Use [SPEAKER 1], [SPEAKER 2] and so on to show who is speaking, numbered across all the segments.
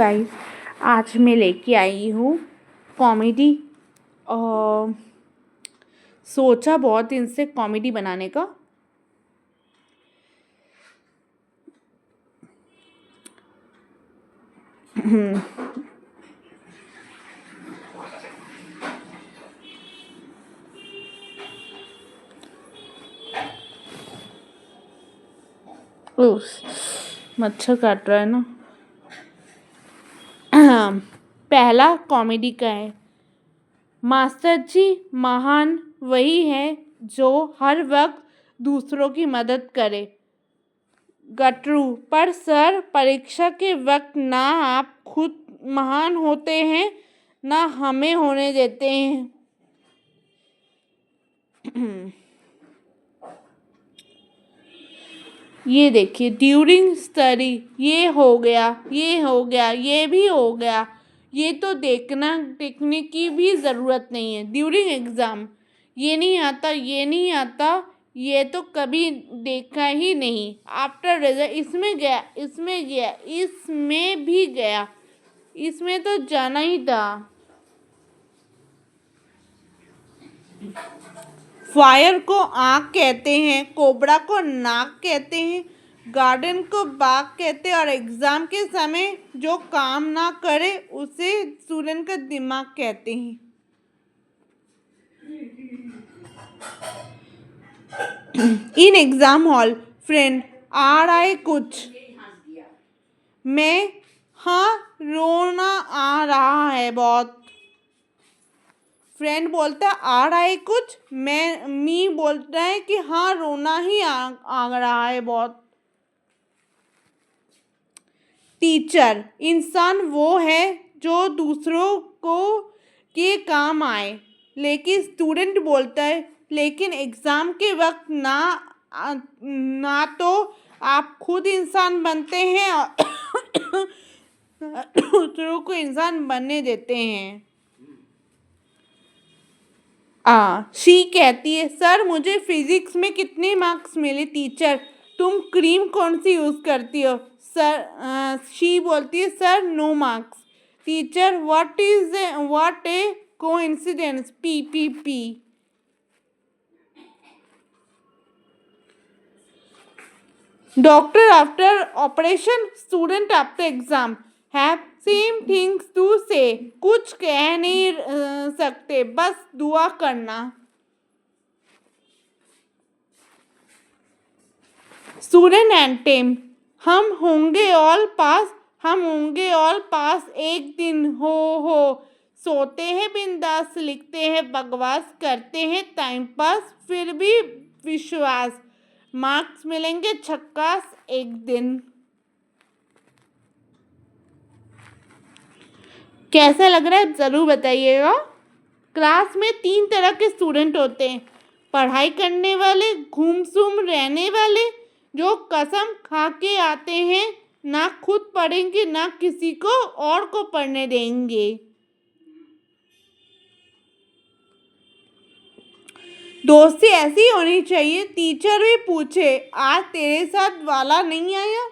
[SPEAKER 1] Guys, आज मैं लेके आई हूँ कॉमेडी। सोचा बहुत दिन से कॉमेडी बनाने का। उस मच्छर काट रहा है ना। पहला कॉमेडी का है। मास्टर जी महान वही है जो हर वक्त दूसरों की मदद करे। गटरू, पर सर परीक्षा के वक्त ना आप खुद महान होते हैं ना हमें होने देते हैं। ये देखिए, ड्यूरिंग स्टडी ये हो गया, ये भी हो गया। ये तो देखने की भी ज़रूरत नहीं है। ड्यूरिंग एग्ज़ाम ये नहीं आता, ये तो कभी देखा ही नहीं। आफ्टर रिजल्ट इसमें गया, इसमें भी गया, इसमें तो जाना ही था। फायर को आँख कहते हैं, कोबरा को नाक कहते हैं, गार्डन को बाग कहते हैं और एग्ज़ाम के समय जो काम ना करे उसे स्टूडेंट का दिमाग कहते हैं। इन एग्ज़ाम हॉल फ्रेंड आ रहा है कुछ, मैं हाँ रोना आ रहा है बहुत। फ्रेंड बोलता है आ रहा है कुछ, मी बोलता है कि हाँ रोना ही आ रहा है बहुत। टीचर, इंसान वो है जो दूसरों को के काम आए। लेकिन स्टूडेंट बोलता है लेकिन एग्ज़ाम के वक्त ना तो आप खुद इंसान बनते हैं और दूसरों को इंसान बनने देते हैं। शी कहती है सर मुझे फिजिक्स में कितने मार्क्स मिले। टीचर, तुम क्रीम कौन सी यूज़ करती हो। सर शी बोलती है sir no marks. Teacher, what a coincidence. P. Doctor after operation, student after exam have same things to say. कुछ कह नहीं सकते, बस दुआ करना। स्टूडेंट एंटेम, हम होंगे ऑल पास एक दिन। हो सोते हैं बिंदास, लिखते हैं बकवास, करते हैं टाइम पास, फिर भी विश्वास मार्क्स मिलेंगे छक्कास एक दिन। कैसा लग रहा है ज़रूर बताइएगा। क्लास में 3 तरह के स्टूडेंट होते हैं। पढ़ाई करने वाले, घूम-सूम रहने वाले, जो कसम खा के आते हैं ना खुद पढ़ेंगे ना किसी को और को पढ़ने देंगे। दोस्ती ऐसी होनी चाहिए, टीचर भी पूछे आज तेरे साथ वाला नहीं आया।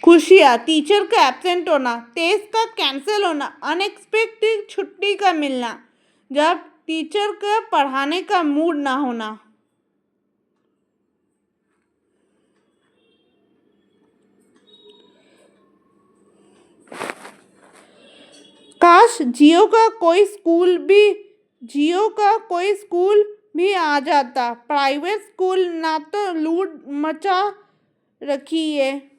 [SPEAKER 1] खुशियाँ, टीचर का एब्सेंट होना, टेस्ट का कैंसिल होना, अनएक्सपेक्टेड छुट्टी का मिलना, जब टीचर का पढ़ाने का मूड ना होना। काश जियो का कोई स्कूल भी आ जाता। प्राइवेट स्कूल ना तो लूट मचा रखी है।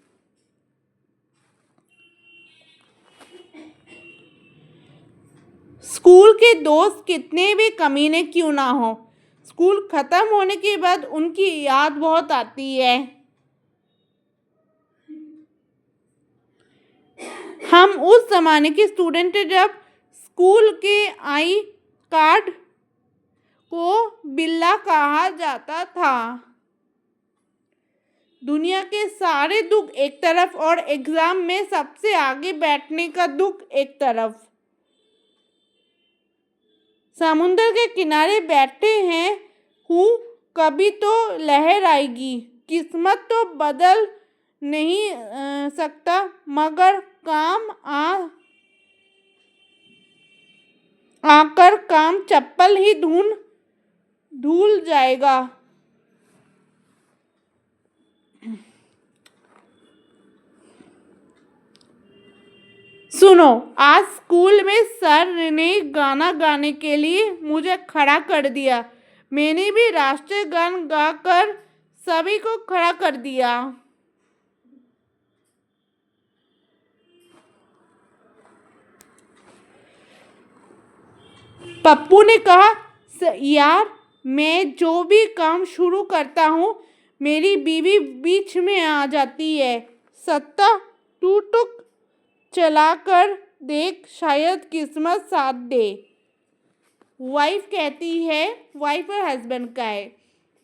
[SPEAKER 1] स्कूल के दोस्त कितने भी कमीने क्यों ना हो, स्कूल खत्म होने के बाद उनकी याद बहुत आती है। हम उस जमाने के स्टूडेंट थे जब स्कूल के आई कार्ड को बिल्ला कहा जाता था। दुनिया के सारे दुख एक तरफ और एग्जाम में सबसे आगे बैठने का दुख एक तरफ। समुद्र के किनारे बैठे हैं हूँ, कभी तो लहर आएगी, किस्मत तो बदल नहीं सकता, मगर काम आकर काम चप्पल ही धूल जाएगा। सुनो, आज स्कूल में सर ने गाना गाने के लिए मुझे खड़ा कर दिया। मैंने भी राष्ट्रीय गान गाकर सभी को खड़ा कर दिया। पप्पू ने कहा, यार मैं जो भी काम शुरू करता हूँ मेरी बीवी बीच में आ जाती है। सत्ता तू टुक चलाकर देख, शायद किस्मत साथ दे। वाइफ कहती है, वाइफ और हस्बैंड का है,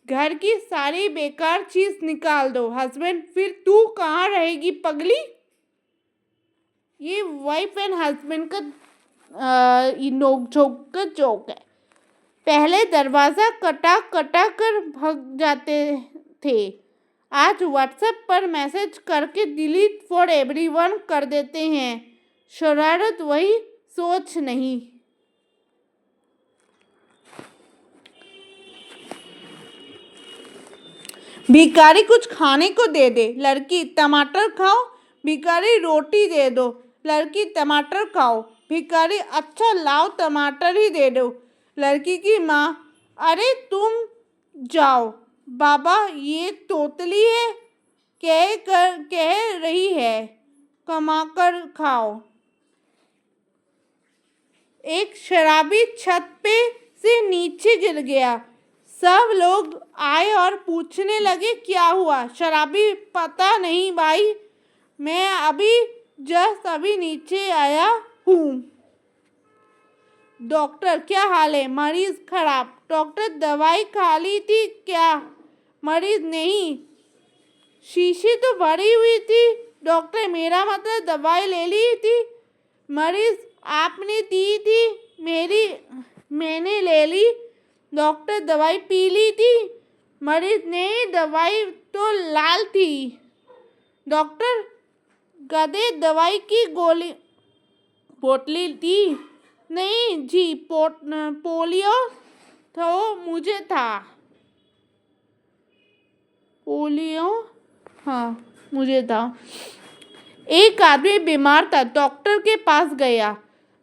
[SPEAKER 1] घर की सारी बेकार चीज निकाल दो। हस्बैंड, फिर तू कहाँ रहेगी पगली। ये वाइफ एंड हस्बैंड का नोक झोंक का जोक है। पहले दरवाज़ा कटा कर भाग जाते थे, आज व्हाट्सएप पर मैसेज करके डिलीट फॉर एवरीवन कर देते हैं। शरारत वही, सोच नहीं। भिखारी कुछ खाने को दे दे, लड़की टमाटर खाओ। भिखारी रोटी दे दो, लड़की टमाटर खाओ। भिखारी, अच्छा लाओ टमाटर ही दे दो। लड़की की माँ, अरे तुम जाओ बाबा, ये तोतली है, कह रही है कमाकर खाओ। एक शराबी छत पे से नीचे गिर गया। सब लोग आए और पूछने लगे क्या हुआ। शराबी, पता नहीं भाई, मैं अभी नीचे आया हूँ। डॉक्टर, क्या हाल है। मरीज, खराब। डॉक्टर, दवाई खा ली थी क्या। मरीज, नहीं, शीशी तो भरी हुई थी। डॉक्टर, मेरा मतलब दवाई ले ली थी। मरीज, आपने दी थी, मैंने ले ली। डॉक्टर, दवाई पी ली थी। मरीज, नहीं, दवाई तो लाल थी। डॉक्टर, गधे, दवाई की गोली पोटली थी। नहीं जी, पोलियो तो मुझे था। पोलियो, हाँ मुझे था। एक आदमी बीमार था, डॉक्टर के पास गया।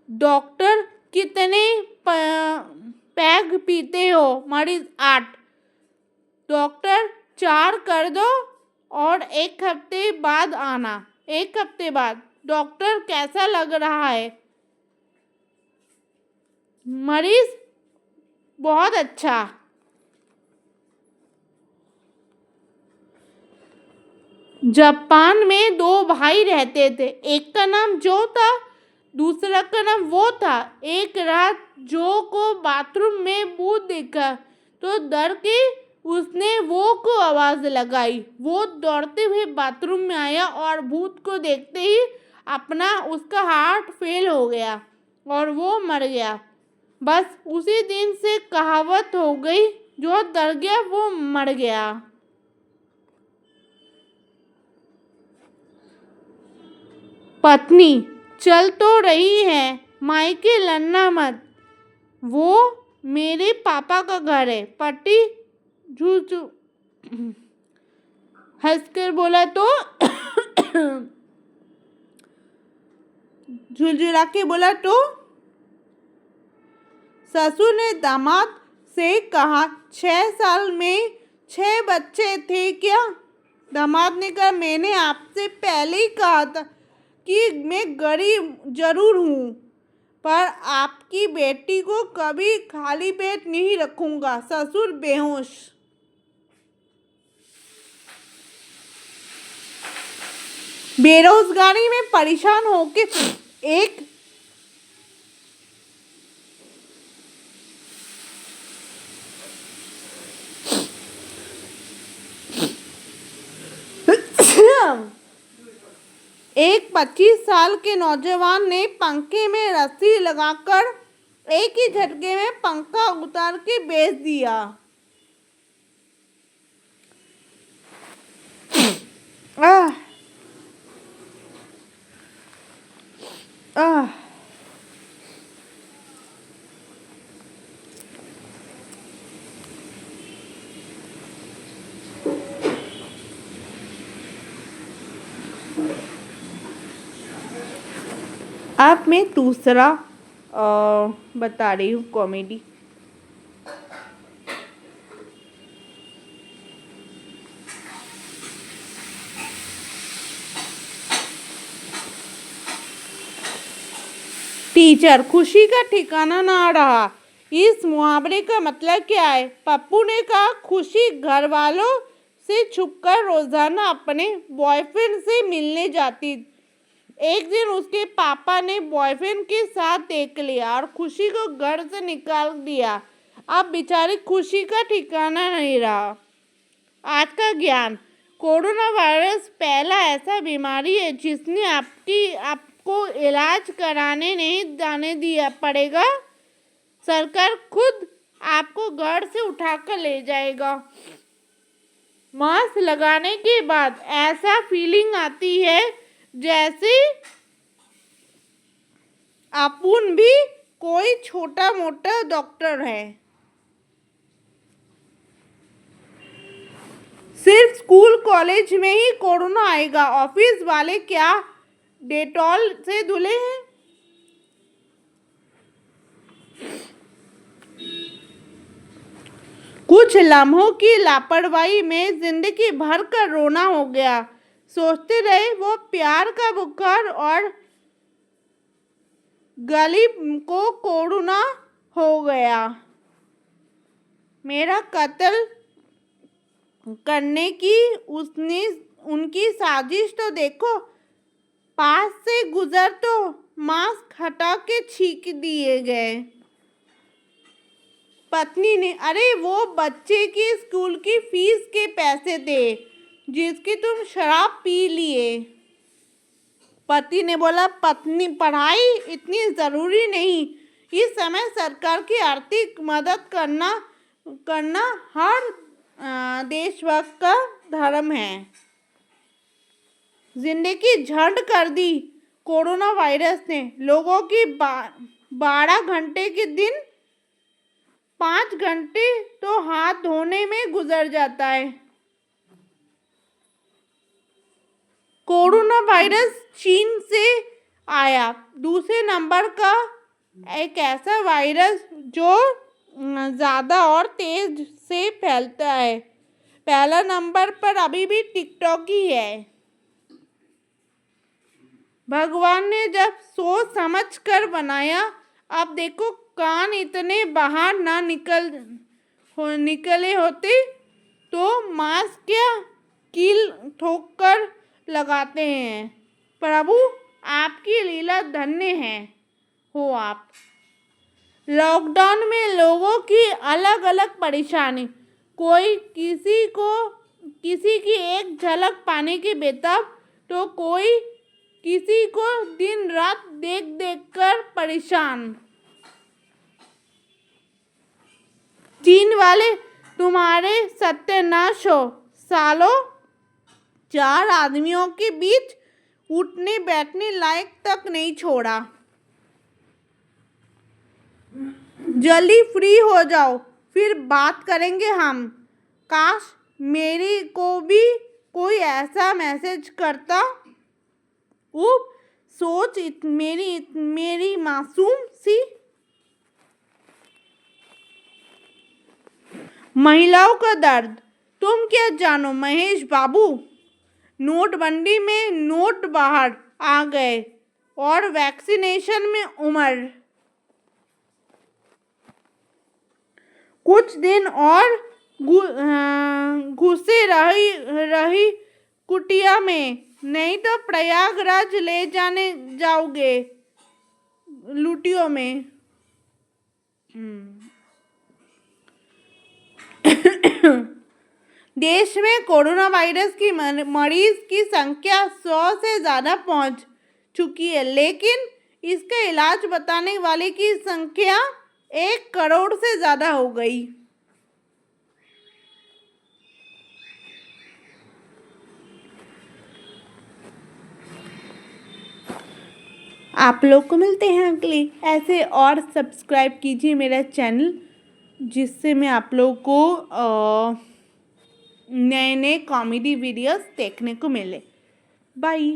[SPEAKER 1] डॉक्टर, कितने पैग पीते हो। मरीज, 8। डॉक्टर, 4 कर दो और 1 हफ्ते बाद आना। 1 हफ्ते बाद। डॉक्टर, कैसा लग रहा है। मरीज, बहुत अच्छा। जापान में 2 भाई रहते थे, एक का नाम जो था, दूसरा का नाम वो था। एक रात जो को बाथरूम में भूत दिखा तो डर के उसने वो को आवाज लगाई। वो दौड़ते हुए बाथरूम में आया और भूत को देखते ही उसका हार्ट फेल हो गया और वो मर गया। बस उसी दिन से कहावत हो गई, जो डर गया वो मर गया। पत्नी, चल तो रही है, मायके लड़ना मत, वो मेरे पापा का घर है। पति हंसकर बोला तो झुलझुला के बोला तो। ससुर ने दामाद से कहा, 6 साल में 6 बच्चे थे क्या। दामाद ने कहा, मैंने आपसे पहले ही कहा था कि मैं गरीब जरूर हूँ, पर आपकी बेटी को कभी खाली पेट नहीं रखूंगा। ससुर बेहोश। बेरोजगारी में परेशान होके एक एक 25 साल के नौजवान ने पंखे में रस्सी लगाकर एक ही झटके में पंखा उतार के बेच दिया। आह अब मैं दूसरा बता रही हूँ कॉमेडी। टीचर खुशी का ठिकाना ना रहा। इस मुहावरे का मतलब क्या है? पप्पू ने कहा खुशी घर वालों से छुपकर रोजाना अपने बॉयफ्रेंड से मिलने जाती। एक दिन उसके पापा ने बॉयफ्रेंड के साथ देख लिया और खुशी को घर से निकाल दिया। अब बेचारी खुशी का ठिकाना नहीं रहा। आज का ज्ञान। कोरोना वायरस पहला ऐसा बीमारी है जिसने आपको इलाज कराने नहीं जाने दिया पड़ेगा। सरकार खुद आपको घर से उठाकर ले जाएगा। मास्क लगाने के बाद ऐसा फीलिंग आती है जैसे अपन भी कोई छोटा मोटा डॉक्टर है। सिर्फ स्कूल कॉलेज में ही कोरोना आएगा। ऑफिस वाले क्या डेटॉल से धुले हैं? कुछ लम्हों की लापरवाही में जिंदगी भर का रोना हो गया। सोचते रहे वो प्यार का बुखार और गली को कोरोना हो गया। मेरा कत्ल करने की उनकी साजिश तो देखो। पास से गुजर तो मास्क हटा के छींक दिए गए। पत्नी ने, अरे वो बच्चे की स्कूल की फीस के पैसे थे जिसकी तुम शराब पी लिए। पति ने बोला, पत्नी पढ़ाई इतनी ज़रूरी नहीं। इस समय सरकार की आर्थिक मदद करना हर देशभक्त का धर्म है। जिंदगी झंड कर दी कोरोना वायरस ने। लोगों की 12 घंटे के दिन 5 घंटे तो हाथ धोने में गुजर जाता है। कोरोना वायरस चीन से आया। दूसरे नंबर का एक ऐसा वायरस जो ज़्यादा और तेज से फैलता है। पहला नंबर पर अभी भी टिकटॉक ही है। भगवान ने जब सोच समझ कर बनाया, अब देखो कान इतने बाहर ना निकले होते तो मास्क क्या कील ठोक कर लगाते हैं। प्रभु आपकी लीला धन्य है हो आप। लॉकडाउन में लोगों की अलग अलग परेशानी। कोई किसी की एक झलक पाने की बेताब तो कोई किसी को दिन रात देख देख कर परेशान। चीन वाले तुम्हारे सत्यानाश हो। सालों 4 आदमियों के बीच उठने बैठने लायक तक नहीं छोड़ा। जल्दी फ्री हो जाओ फिर बात करेंगे हम। काश मेरी को भी कोई ऐसा मैसेज करता। उफ सोच मेरी मासूम सी। महिलाओं का दर्द तुम क्या जानो महेश बाबू। नोटबंदी में नोट बाहर आ गए और वैक्सीनेशन में उम्र। कुछ दिन और घुसे रही कुटिया में, नहीं तो प्रयागराज ले जाओगे लुटियों में। देश में कोरोना वायरस की मरीज की संख्या 100 से ज़्यादा पहुंच चुकी है, लेकिन इसका इलाज बताने वाले की संख्या 1 करोड़ से ज़्यादा हो गई। आप लोग को मिलते हैं अगले ऐसे, और सब्सक्राइब कीजिए मेरा चैनल, जिससे मैं आप लोगों को नए नए कॉमेडी वीडियोस देखने को मिले। बाय।